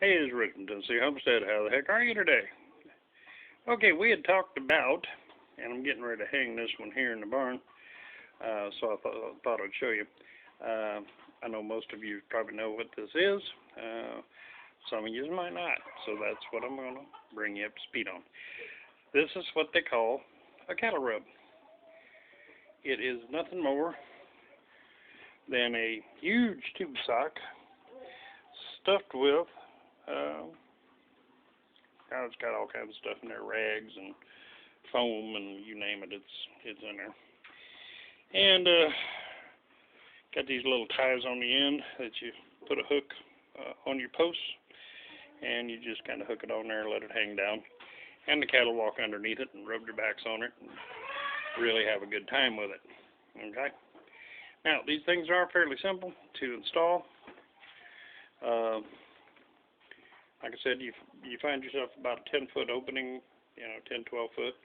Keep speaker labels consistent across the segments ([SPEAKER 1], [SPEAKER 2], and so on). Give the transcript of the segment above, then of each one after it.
[SPEAKER 1] Hey, it's Rick from Tennessee Homestead. How the heck are you today? Okay, we had talked about, and I'm getting ready to hang this one here in the barn, so I thought I'd show you. Uh, I know most of you probably know what this is. Some of you might not, so that's what I'm going to bring you up to speed on. This is what they call a cattle rub. It is nothing more than a huge tube sock stuffed with it's got all kinds of stuff in there, rags and foam and you name it, it's in there. And got these little ties on the end that you put a hook on your posts, and you just kind of hook it on there and let it hang down. And the cattle walk underneath it and rub their backs on it and really have a good time with it. Okay? Now, these things are fairly simple to install. Like I said, you find yourself about a 10-foot opening, 10, 12 foot.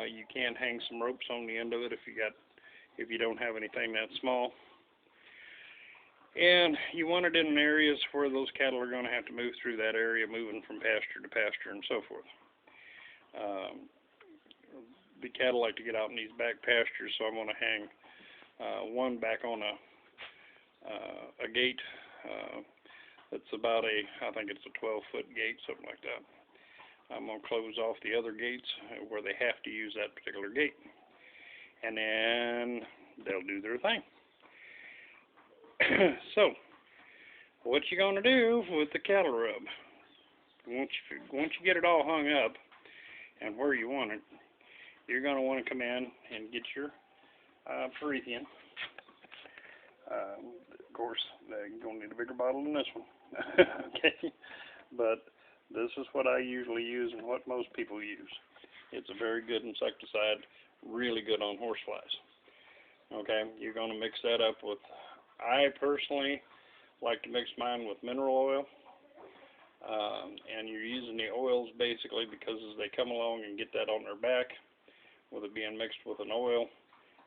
[SPEAKER 1] You can hang some ropes on the end of it if you don't have anything that small. And you want it in areas where those cattle are going to have to move through that area, moving from pasture to pasture and so forth. The cattle like to get out in these back pastures, so I'm going to hang one back on a gate. It's about I think it's a 12-foot gate, something like that. I'm going to close off the other gates where they have to use that particular gate. And then they'll do their thing. So, what you're going to do with the cattle rub, once you get it all hung up and where you want it, you're going to want to come in and get your Perethian. Of course, you're going to need a bigger bottle than this one. Okay, but this is what I usually use and what most people use. It's a very good insecticide, really good on horseflies. Okay, you're going to mix that up with, I personally like to mix mine with mineral oil, and you're using the oils basically because as they come along and get that on their back, with it being mixed with an oil,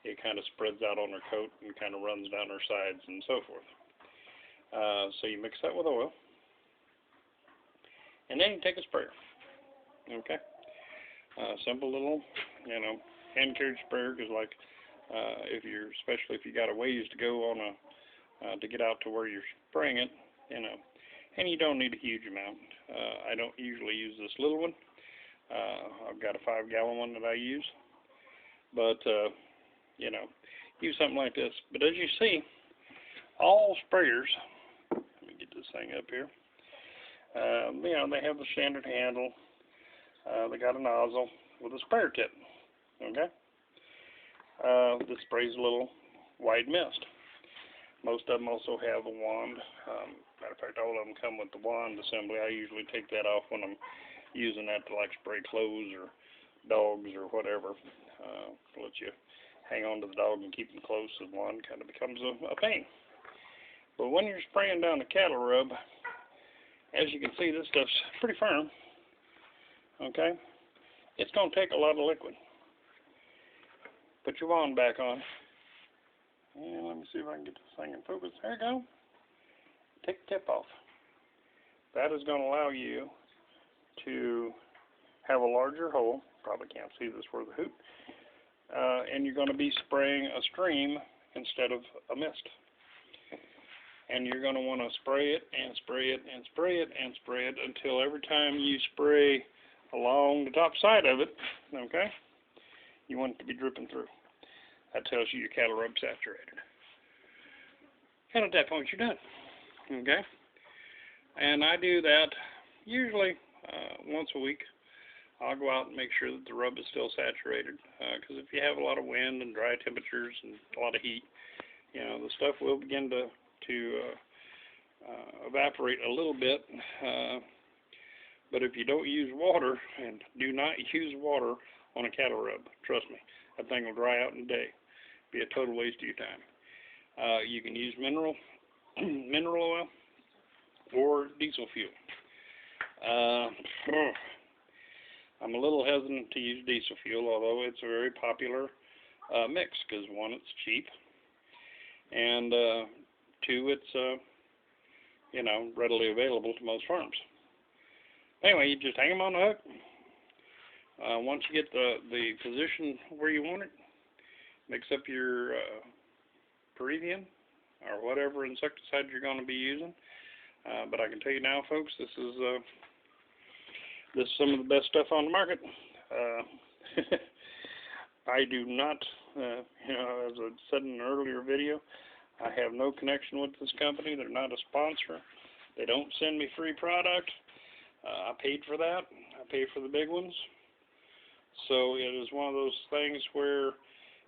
[SPEAKER 1] it kind of spreads out on their coat and kind of runs down their sides and so forth. So you mix that with oil, and then you take a sprayer. Okay, simple little, hand carried sprayer, because like especially if you got a ways to go on to get out to where you're spraying it, and you don't need a huge amount. I don't usually use this little one. I've got a 5-gallon one that I use, but use something like this. But as you see, all sprayers, let me get this thing up here, they have the standard handle. They got a nozzle with a sprayer tip, okay? This sprays a little white mist. Most of them also have a wand. Matter of fact, all of them come with the wand assembly. I usually take that off when I'm using that to like spray clothes or dogs or whatever. Let you hang on to the dog and keep them close, so the wand kind of becomes a pain. But when you're spraying down the cattle rub, as you can see, this stuff's pretty firm. Okay? It's going to take a lot of liquid. Put your wand back on. And let me see if I can get this thing in focus. There you go. Take the tip off. That is going to allow you to have a larger hole. Probably can't see this for the hoop. And you're going to be spraying a stream instead of a mist. And you're going to want to spray it and spray it and spray it and spray it until every time you spray along the top side of it, okay, you want it to be dripping through. That tells you your cattle rub saturated. And at that point, you're done. Okay? And I do that usually once a week. I'll go out and make sure that the rub is still saturated. Because if you have a lot of wind and dry temperatures and a lot of heat, the stuff will begin to evaporate a little bit. But if you don't use water, and do not use water on a cattle rub, trust me, that thing will dry out in a day. Be a total waste of your time. You can use mineral oil or diesel fuel. I'm a little hesitant to use diesel fuel, although it's a very popular mix, because one, it's cheap, and two, it's you know, readily available to most farms. Anyway, you just hang them on the hook. Once you get the position where you want it, mix up your Peruvian or whatever insecticide you're going to be using. But I can tell you now, folks, this is some of the best stuff on the market. I do not, you know, as I said in an earlier video, I have no connection with this company. They're not a sponsor. They don't send me free product. I paid for that. I paid for the big ones. So it is one of those things where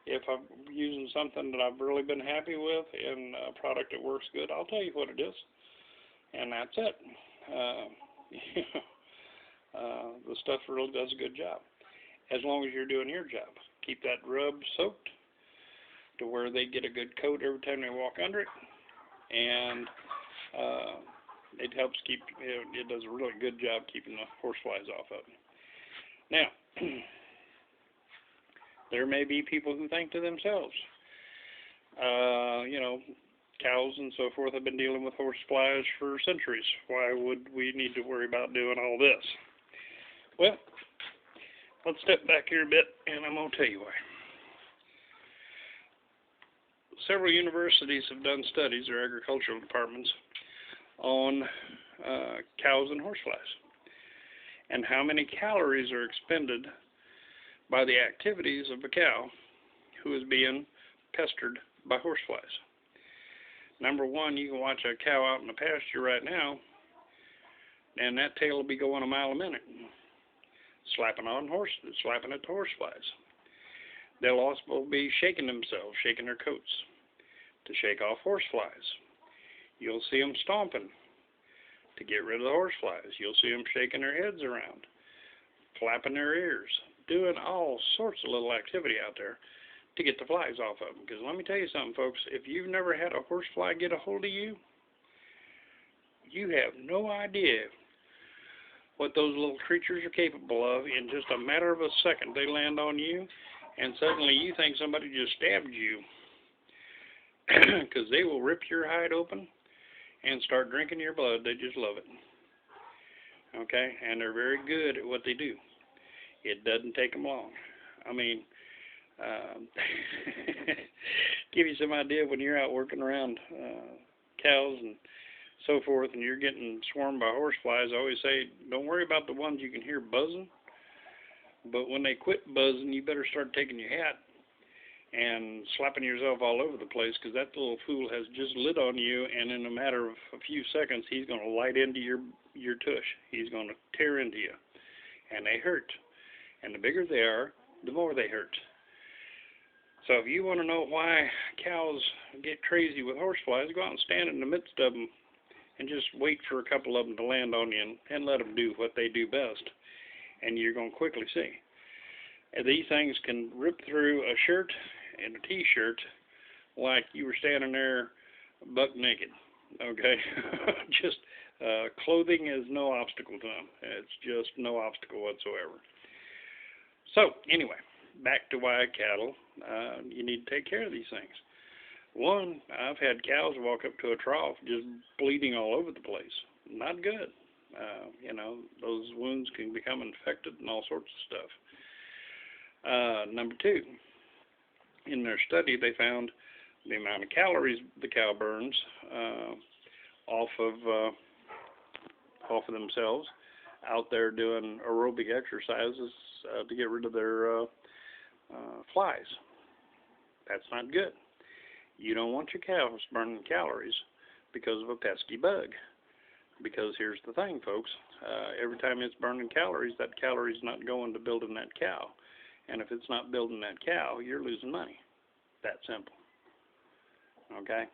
[SPEAKER 1] if I'm using something that I've really been happy with and a product that works good, I'll tell you what it is. And that's it. The stuff really does a good job. As long as you're doing your job. Keep that rub soaked to where they get a good coat every time they walk under it. And it helps keep, it does a really good job keeping the horseflies off of it. Now, there may be people who think to themselves, you know, cows and so forth have been dealing with horseflies for centuries. Why would we need to worry about doing all this? Well, let's step back here a bit, and I'm going to tell you why. Several universities have done studies, or agricultural departments, on cows and horseflies, and how many calories are expended by the activities of a cow who is being pestered by horseflies. Number one, you can watch a cow out in the pasture right now, and that tail will be going a mile a minute, slapping at the horseflies. They'll also be shaking themselves, shaking their coats to shake off horseflies. You'll see them stomping to get rid of the horseflies. You'll see them shaking their heads around, flapping their ears, doing all sorts of little activity out there to get the flies off of them. Because let me tell you something, folks, if you've never had a horsefly get a hold of you, you have no idea what those little creatures are capable of. In just a matter of a second, they land on you, and suddenly you think somebody just stabbed you, because they will rip your hide open and start drinking your blood. They just love it. Okay? And they're very good at what they do. It doesn't take them long. I mean, give you some idea, when you're out working around cows and so forth, and you're getting swarmed by horseflies, I always say, don't worry about the ones you can hear buzzing, but when they quit buzzing, you better start taking your hat and slapping yourself all over the place, because that little fool has just lit on you, and in a matter of a few seconds, he's going to light into your tush. He's going to tear into you, and they hurt. And the bigger they are, the more they hurt. So if you want to know why cows get crazy with horseflies, go out and stand in the midst of them and just wait for a couple of them to land on you and let them do what they do best. And you're going to quickly see. And these things can rip through a shirt and a t-shirt like you were standing there buck naked. Okay? Just clothing is no obstacle to them. It's just no obstacle whatsoever. So, anyway, back to why cattle, you need to take care of these things. One, I've had cows walk up to a trough just bleeding all over the place. Not good. You know, those wounds can become infected and all sorts of stuff. Number two, in their study, they found the amount of calories the cow burns off of themselves out there doing aerobic exercises to get rid of their flies. That's not good. You don't want your cows burning calories because of a pesky bug. Because here's the thing, folks. Every time it's burning calories, that calories not going to building that cow. And if it's not building that cow, you're losing money. That simple. Okay?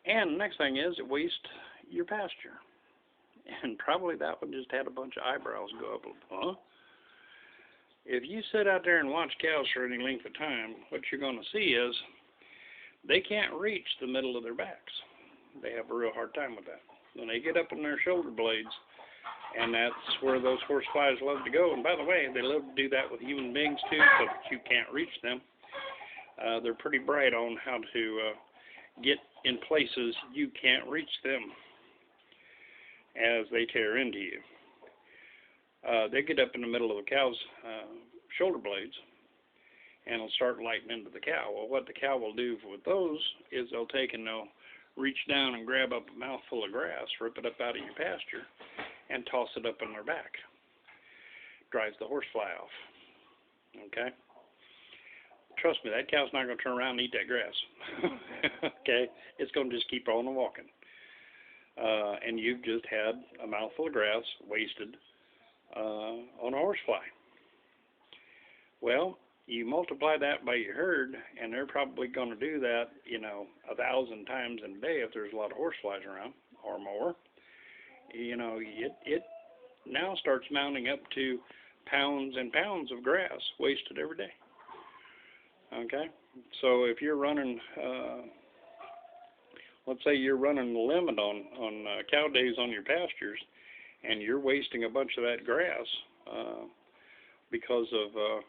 [SPEAKER 1] And the next thing is, it wastes your pasture. And probably that one just had a bunch of eyebrows go up. Huh? If you sit out there and watch cows for any length of time, what you're going to see is they can't reach the middle of their backs. They have a real hard time with that. When they get up on their shoulder blades, and that's where those horseflies love to go. And by the way, they love to do that with human beings too, so that you can't reach them. They're pretty bright on how to get in places you can't reach them. as they tear into you. They get up in the middle of the cow's shoulder blades and will start lighting into the cow. Well, what the cow will do with those is they'll take and they'll reach down and grab up a mouthful of grass, rip it up out of your pasture, and toss it up in their back. Drives the horsefly off. Okay? Trust me, that cow's not going to turn around and eat that grass. Okay? It's going to just keep on walking. And you've just had a mouthful of grass wasted on a horsefly. Well, you multiply that by your herd, and they're probably going to do that, 1,000 times in a day if there's a lot of horseflies around, or more. It now starts mounting up to pounds and pounds of grass wasted every day. Okay? So if you're running, let's say you're running the limit on cow days on your pastures, and you're wasting a bunch of that grass because of the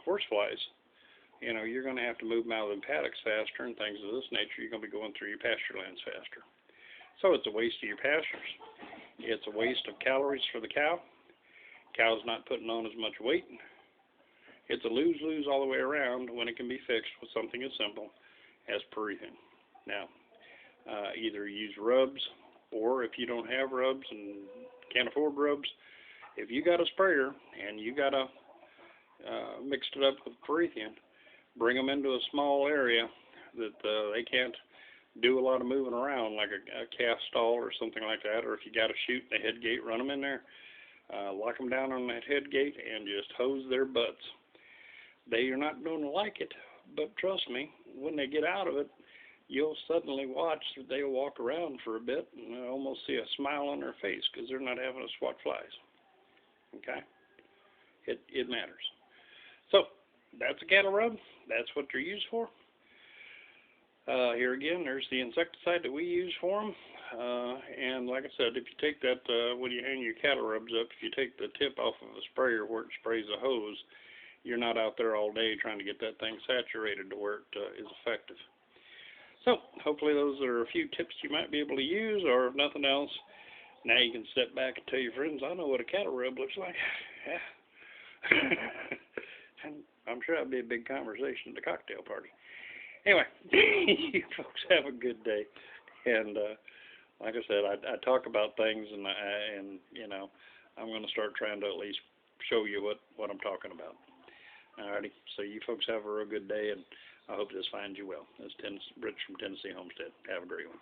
[SPEAKER 1] horseflies, you're going to have to move them out of the paddocks faster and things of this nature. You're going to be going through your pasture lands faster. So it's a waste of your pastures. It's a waste of calories for the cow. Cow's not putting on as much weight. It's a lose-lose all the way around when it can be fixed with something as simple as perethrin. Now, either use rubs, or if you don't have rubs and can't afford rubs, if you got a sprayer and you got a mixed it up with perethrin, bring them into a small area that they can't do a lot of moving around, like a calf stall or something like that, or if you got a chute in the head gate, run them in there, lock them down on that head gate, and just hose their butts. They are not going to like it, but trust me, when they get out of it, you'll suddenly watch that they'll walk around for a bit and almost see a smile on their face because they're not having to swat flies. Okay? It matters. So, that's a cattle rub. That's what they're used for. Here again, there's the insecticide that we use for them. And like I said, if you take that, when you hang your cattle rubs up, if you take the tip off of a sprayer where it sprays a hose, you're not out there all day trying to get that thing saturated to where it is effective. So, hopefully those are a few tips you might be able to use, or if nothing else, now you can step back and tell your friends, I know what a cattle rub looks like. Yeah. And I'm sure that'd be a big conversation at the cocktail party. Anyway, you folks have a good day. And like I said, I talk about things, and I'm going to start trying to at least show you what I'm talking about. Alrighty, so you folks have a real good day, and I hope this finds you well. This is Rich from Tennessee Homestead. Have a great one.